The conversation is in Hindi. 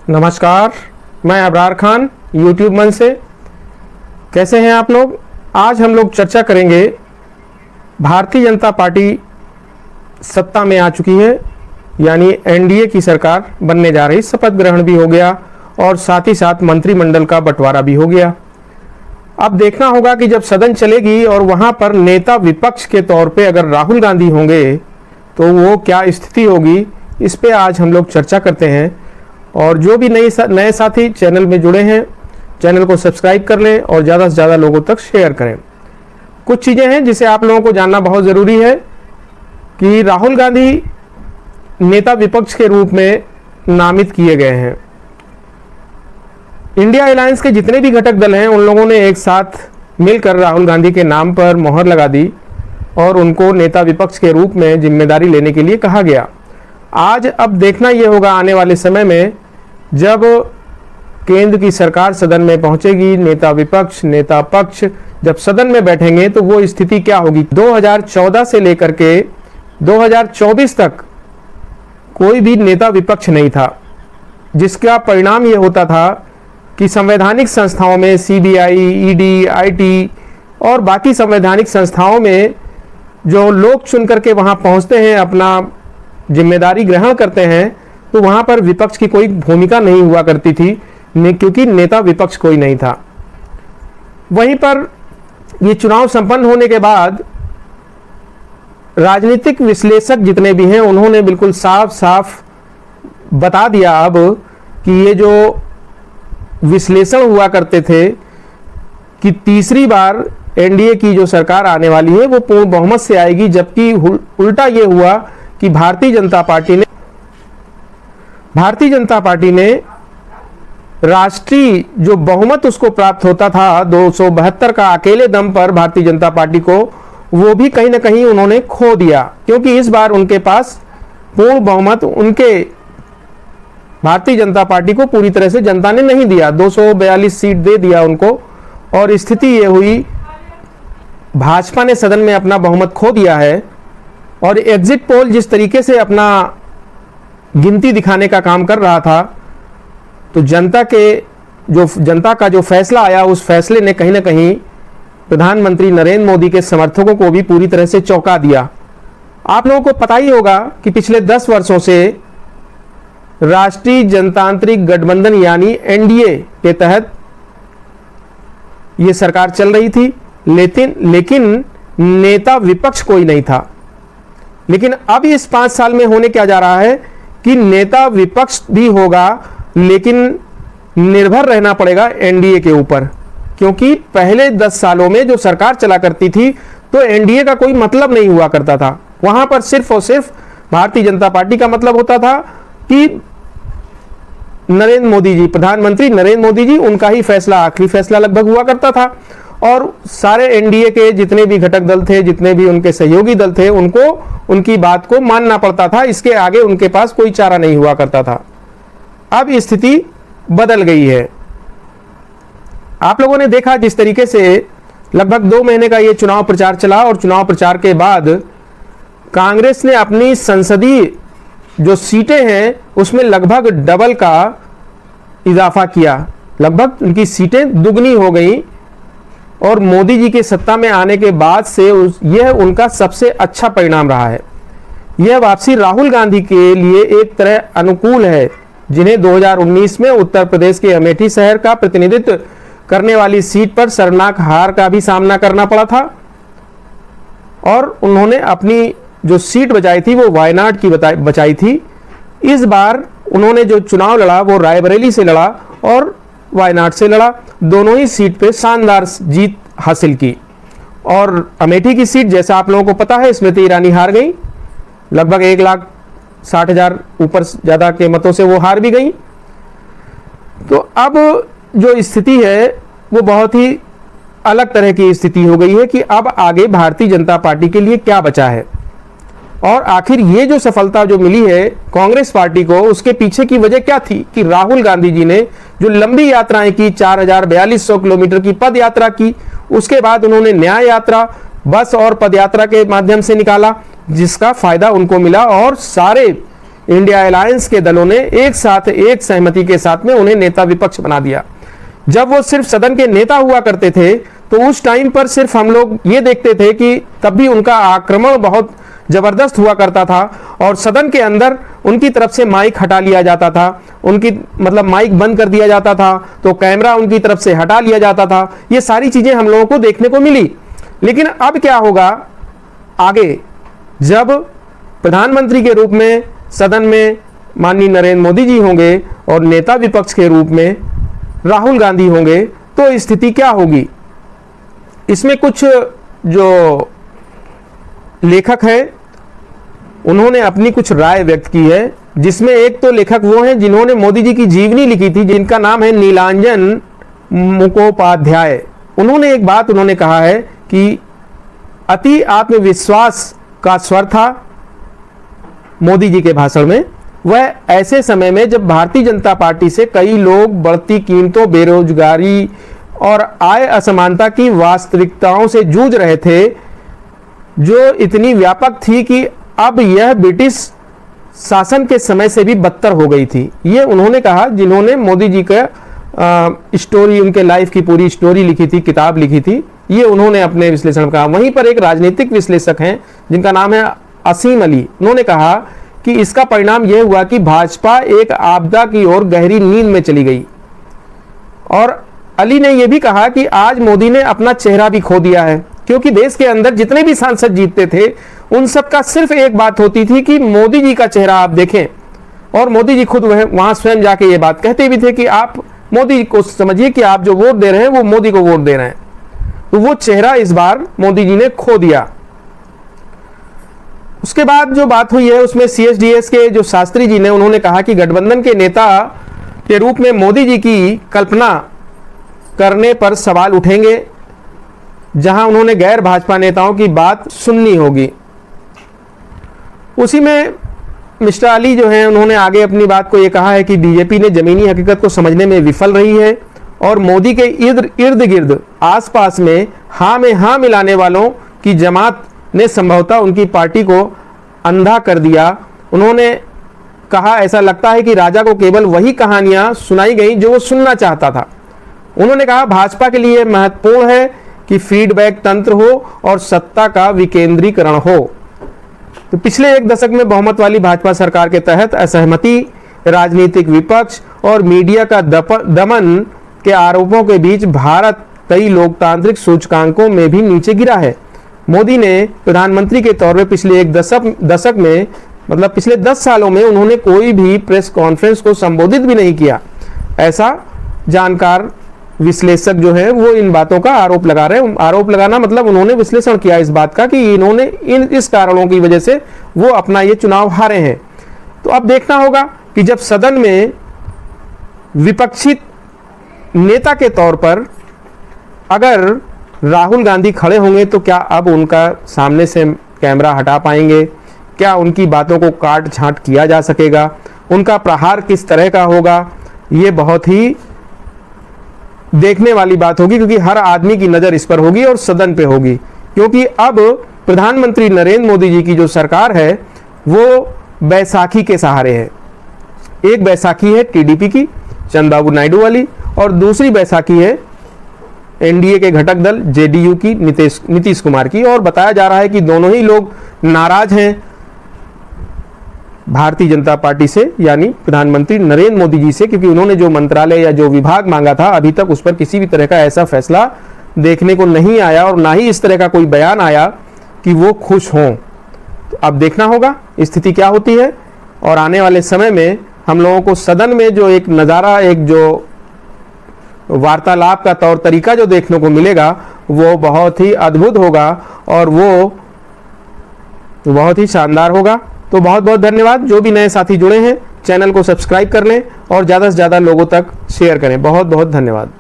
नमस्कार, मैं अबरार खान यूट्यूब मंच से। कैसे हैं आप लोग? आज हम लोग चर्चा करेंगे, भारतीय जनता पार्टी सत्ता में आ चुकी है, यानी एनडीए की सरकार बनने जा रही। शपथ ग्रहण भी हो गया और साथ ही साथ मंत्रिमंडल का बंटवारा भी हो गया। अब देखना होगा कि जब सदन चलेगी और वहां पर नेता विपक्ष के तौर पे अगर राहुल गांधी होंगे तो वो क्या स्थिति होगी, इस पे आज हम लोग चर्चा करते हैं। और जो भी नए साथी चैनल में जुड़े हैं, चैनल को सब्सक्राइब कर लें और ज़्यादा से ज़्यादा लोगों तक शेयर करें। कुछ चीज़ें हैं जिसे आप लोगों को जानना बहुत ज़रूरी है कि राहुल गांधी नेता विपक्ष के रूप में नामित किए गए हैं। इंडिया अलायंस के जितने भी घटक दल हैं, उन लोगों ने एक साथ मिलकर राहुल गांधी के नाम पर मोहर लगा दी और उनको नेता विपक्ष के रूप में जिम्मेदारी लेने के लिए कहा गया। आज अब देखना यह होगा आने वाले समय में, जब केंद्र की सरकार सदन में पहुंचेगी, नेता विपक्ष नेता पक्ष जब सदन में बैठेंगे तो वो स्थिति क्या होगी। 2014 से लेकर के 2024 तक कोई भी नेता विपक्ष नहीं था, जिसका परिणाम ये होता था कि संवैधानिक संस्थाओं में सीबीआई, ईडी, आईटी और बाकी संवैधानिक संस्थाओं में जो लोग चुन करके वहां पहुंचते हैं, अपना जिम्मेदारी ग्रहण करते हैं, तो वहां पर विपक्ष की कोई भूमिका नहीं हुआ करती थी, क्योंकि नेता विपक्ष कोई नहीं था। वहीं पर ये चुनाव संपन्न होने के बाद राजनीतिक विश्लेषक जितने भी हैं, उन्होंने बिल्कुल साफ साफ बता दिया अब कि ये जो विश्लेषण हुआ करते थे कि तीसरी बार एनडीए की जो सरकार आने वाली है वो पूर्ण बहुमत से आएगी, जबकि उल्टा ये हुआ कि भारतीय जनता पार्टी ने राष्ट्रीय जो बहुमत उसको प्राप्त होता था 272 का, अकेले दम पर भारतीय जनता पार्टी को वो भी कहीं ना कहीं उन्होंने खो दिया, क्योंकि इस बार उनके पास पूर्ण बहुमत उनके भारतीय जनता पार्टी को पूरी तरह से जनता ने नहीं दिया। 242 सीट दे दिया उनको और स्थिति ये हुई, भाजपा ने सदन में अपना बहुमत खो दिया है। और एग्जिट पोल जिस तरीके से अपना गिनती दिखाने का काम कर रहा था, तो जनता का जो फैसला आया, उस फैसले ने कहीं ना कहीं प्रधानमंत्री नरेंद्र मोदी के समर्थकों को भी पूरी तरह से चौंका दिया। आप लोगों को पता ही होगा कि पिछले 10 वर्षों से राष्ट्रीय जनतांत्रिक गठबंधन यानी एनडीए के तहत ये सरकार चल रही थी, लेकिन नेता विपक्ष कोई नहीं था। लेकिन अब इस 5 साल में होने क्या जा रहा है कि नेता विपक्ष भी होगा, लेकिन निर्भर रहना पड़ेगा एनडीए के ऊपर, क्योंकि पहले 10 सालों में जो सरकार चला करती थी तो एनडीए का कोई मतलब नहीं हुआ करता था। वहां पर सिर्फ और सिर्फ भारतीय जनता पार्टी का मतलब होता था कि नरेंद्र मोदी जी, प्रधानमंत्री नरेंद्र मोदी जी, उनका ही फैसला आखिरी फैसला लगभग हुआ करता था। और सारे एनडीए के जितने भी घटक दल थे, जितने भी उनके सहयोगी दल थे, उनको उनकी बात को मानना पड़ता था। इसके आगे उनके पास कोई चारा नहीं हुआ करता था। अब स्थिति बदल गई है। आप लोगों ने देखा जिस तरीके से लगभग 2 महीने का ये चुनाव प्रचार चला और चुनाव प्रचार के बाद कांग्रेस ने अपनी संसदीय जो सीटें हैं उसमें लगभग डबल का इजाफा किया, लगभग उनकी सीटें दुगनी हो गई। और मोदी जी के सत्ता में आने के बाद से यह उनका सबसे अच्छा परिणाम रहा है। यह वापसी राहुल गांधी के लिए एक तरह अनुकूल है, जिन्हें 2019 में उत्तर प्रदेश के अमेठी शहर का प्रतिनिधित्व करने वाली सीट पर शर्मनाक हार का भी सामना करना पड़ा था। और उन्होंने अपनी जो सीट बचाई थी वो वायनाड की बचाई थी। इस बार उन्होंने जो चुनाव लड़ा वो रायबरेली से लड़ा और वायनाड से लड़ा। दोनों ही सीट पे शानदार जीत हासिल की। और अमेठी की सीट, जैसा आप लोगों को पता है, स्मृति ईरानी हार गई, लगभग 1,60,000 ऊपर ज़्यादा के मतों से वो हार भी गई। तो अब जो स्थिति है वो बहुत ही अलग तरह की स्थिति हो गई है कि अब आगे भारतीय जनता पार्टी के लिए क्या बचा है। और आखिर ये जो सफलता जो मिली है कांग्रेस पार्टी को, उसके पीछे की वजह क्या थी कि राहुल गांधी जी ने जो लंबी यात्राएं की, 4,4200 किलोमीटर की पद यात्रा की, उसके बाद उन्होंने न्याय यात्रा बस और पदयात्रा के माध्यम से निकाला, जिसका फायदा उनको मिला। और सारे इंडिया अलायंस के दलों ने एक साथ एक सहमति के साथ में उन्हें नेता विपक्ष बना दिया। जब वो सिर्फ सदन के नेता हुआ करते थे तो उस टाइम पर सिर्फ हम लोग ये देखते थे कि तब भी उनका आक्रमण बहुत जबरदस्त हुआ करता था और सदन के अंदर उनकी तरफ से माइक हटा लिया जाता था, उनकी मतलब माइक बंद कर दिया जाता था, तो कैमरा उनकी तरफ से हटा लिया जाता था। ये सारी चीजें हम लोगों को देखने को मिली। लेकिन अब क्या होगा आगे, जब प्रधानमंत्री के रूप में सदन में माननीय नरेंद्र मोदी जी होंगे और नेता विपक्ष के रूप में राहुल गांधी होंगे, तो स्थिति क्या होगी। इसमें कुछ जो लेखक हैं उन्होंने अपनी कुछ राय व्यक्त की है, जिसमें एक तो लेखक वो हैं जिन्होंने मोदी जी की जीवनी लिखी थी, जिनका नाम है नीलांजन मुखोपाध्याय। उन्होंने एक बात उन्होंने कहा है कि अति आत्मविश्वास का स्वर था मोदी जी के भाषण में। वह ऐसे समय में जब भारतीय जनता पार्टी से कई लोग बढ़ती कीमतों, बेरोजगारी और आय असमानता की वास्तविकताओं से जूझ रहे थे, जो इतनी व्यापक थी कि अब यह ब्रिटिश शासन के समय से भी बदतर हो गई थी। ये उन्होंने कहा जिन्होंने मोदी जी का स्टोरी, उनके लाइफ की पूरी स्टोरी लिखी थी, किताब लिखी थी। ये उन्होंने अपने विश्लेषण में कहा। वहीं पर एक राजनीतिक विश्लेषक हैं जिनका नाम है असीम अली। उन्होंने कहा कि इसका परिणाम यह हुआ कि भाजपा एक आपदा की ओर गहरी नींद में चली गई। और अली ने यह भी कहा कि आज मोदी ने अपना चेहरा भी खो दिया है, क्योंकि देश के अंदर जितने भी सांसद जीतते थे उन सब का सिर्फ एक बात होती थी कि मोदी जी का चेहरा आप देखें। और मोदी जी खुद वहां स्वयं जाके ये बात कहते भी थे कि आप मोदी को समझिए कि आप जो वोट दे रहे हैं वो मोदी को वोट दे रहे हैं। तो वो चेहरा इस बार मोदी जी ने खो दिया। उसके बाद जो बात हुई है उसमें CSDS के जो शास्त्री जी ने, उन्होंने कहा कि गठबंधन के नेता के रूप में मोदी जी की कल्पना करने पर सवाल उठेंगे, जहां उन्होंने गैर भाजपा नेताओं की बात सुननी होगी। उसी में मिस्टर अली जो हैं उन्होंने आगे अपनी बात को ये कहा है कि बीजेपी ने जमीनी हकीकत को समझने में विफल रही है और मोदी के इर्द गिर्द आसपास में हाँ मिलाने वालों की जमात ने संभवतः उनकी पार्टी को अंधा कर दिया। उन्होंने कहा ऐसा लगता है कि राजा को केवल वही कहानियां सुनाई गई जो वो सुनना चाहता था। उन्होंने कहा भाजपा के लिए महत्वपूर्ण है कि फीडबैक तंत्र हो और सत्ता का विकेंद्रीकरण हो। तो पिछले एक दशक में बहुमत वाली भाजपा सरकार के तहत असहमति, राजनीतिक विपक्ष और मीडिया का दमन के आरोपों के बीच भारत कई लोकतांत्रिक सूचकांकों में भी नीचे गिरा है। मोदी ने प्रधानमंत्री के तौर पर पिछले एक दशक में मतलब पिछले 10 सालों में उन्होंने कोई भी प्रेस कॉन्फ्रेंस को संबोधित भी नहीं किया। ऐसा जानकार विश्लेषक जो है वो इन बातों का आरोप लगा रहे हैं। आरोप लगाना मतलब उन्होंने विश्लेषण किया इस बात का कि इन्होंने इस कारणों की वजह से वो अपना ये चुनाव हारे हैं। तो अब देखना होगा कि जब सदन में विपक्षी नेता के तौर पर अगर राहुल गांधी खड़े होंगे तो क्या अब उनका सामने से कैमरा हटा पाएंगे, क्या उनकी बातों को काट छांट किया जा सकेगा, उनका प्रहार किस तरह का होगा, ये बहुत ही देखने वाली बात होगी, क्योंकि हर आदमी की नज़र इस पर होगी और सदन पे होगी। क्योंकि अब प्रधानमंत्री नरेंद्र मोदी जी की जो सरकार है वो बैसाखी के सहारे है। एक बैसाखी है TDP की, चंद्रबाबू नायडू वाली, और दूसरी बैसाखी है NDA के घटक दल JDU की, नीतीश कुमार की। और बताया जा रहा है कि दोनों ही लोग नाराज हैं भारतीय जनता पार्टी से, यानी प्रधानमंत्री नरेंद्र मोदी जी से, क्योंकि उन्होंने जो मंत्रालय या जो विभाग मांगा था अभी तक उस पर किसी भी तरह का ऐसा फैसला देखने को नहीं आया और ना ही इस तरह का कोई बयान आया कि वो खुश हों। तो अब देखना होगा स्थिति क्या होती है। और आने वाले समय में हम लोगों को सदन में जो एक नज़ारा, एक जो वार्तालाप का तौर तरीका जो देखने को मिलेगा वो बहुत ही अद्भुत होगा और वो बहुत ही शानदार होगा। तो बहुत बहुत धन्यवाद। जो भी नए साथी जुड़े हैं चैनल को सब्सक्राइब कर लें और ज़्यादा से ज़्यादा लोगों तक शेयर करें। बहुत बहुत धन्यवाद।